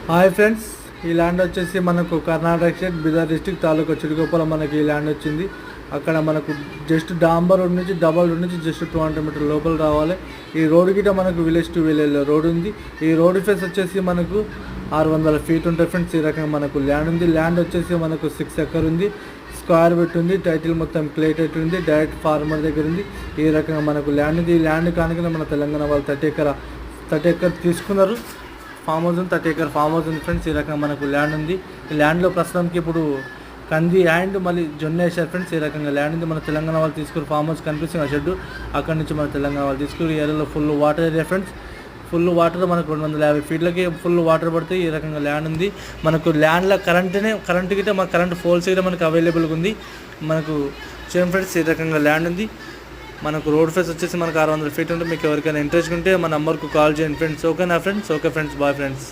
Hi friends, ఈ land వచ్చేసి మనకు కర్ణాటక స్టేట్ బీదర్ డిస్ట్రిక్ట్ తాలూకా చిడుకోపల మనకి ఈ ల్యాండ్ వచ్చింది. అక్కడ మనకు జస్ట్ డాంబర్ రోడ్ నుంచి డబల్ రోడ్ నుంచి జస్ట్ 200 మీటర్ లోపల రావాలి. ఈ రోడ్ గిట మనకు విలేజ్ టు విలేజ్ రోడ్ ఉంది. ఈ రోడ్ ఫేస్ వచ్చేసి మనకు 600 ఫీట్ ఉంటుంది ఫ్రెండ్స్. ఈ రకంగా మనకు ల్యాండ్ ఉంది. ల్యాండ్ వచ్చేసి మనకు 6 ఎకర్ ఉంది. స్క్వేర్ బిట్ ఉంది. టైటిల్ మొత్తం క్లే టైటిల్ ఉంది. డైరెక్ట్ ఫార్మర్ దగ్గర ఉంది. ఈ రకంగా మనకు ల్యాండ్ ఉంది. ఈ ల్యాండ్ కానుకనే మన తెలంగాణ వాళ్ళు 30 ఎకర్ తీసుకున్నారు. ఫామ్ హౌస్ ఉంది. 30 ఎకర్ ఫామ్ హౌస్ ఉంది ఫ్రెండ్స్. ఈ రకంగా మనకు ల్యాండ్ ఉంది. ఈ ల్యాండ్లో ప్రస్తుతానికి ఇప్పుడు కంది అండ్ మళ్ళీ జొన్న వేసారు ఫ్రెండ్స్. ఈ రకంగా ల్యాండ్ ఉంది. మన తెలంగాణ వాళ్ళు తీసుకుని ఫామ్ హౌస్ కనిపిస్తుంది ఆ షెడ్. అక్కడ నుంచి మన తెలంగాణ వాళ్ళు తీసుకుని ఈ ఏరియాలో full water area friends. Full water మనకు 250 ఫీట్లకి ఫుల్ వాటర్ పడుతుంది. ఈ రకంగా ల్యాండ్ ఉంది. మనకు ల్యాండ్లో కరెంట్ గిట్ట మన కరెంట్ ఫోల్స్ గిట్ట మనకు అవైలబుల్గా ఉంది. మనకు సేమ్ ఫ్రెండ్స్ ఈ రకంగా ల్యాండ్ ఉంది. మనకు రోడ్ ఫేస్ వచ్చేసి మనకు 600 ఫీట్ ఉంటుంది. మీకు ఎవరికైనా ఇంట్రెస్ట్ ఉంటే మన నెంబర్కు కాల్ చేయండి ఫ్రెండ్స్. ఓకేనా friends? Okay friends, bye friends.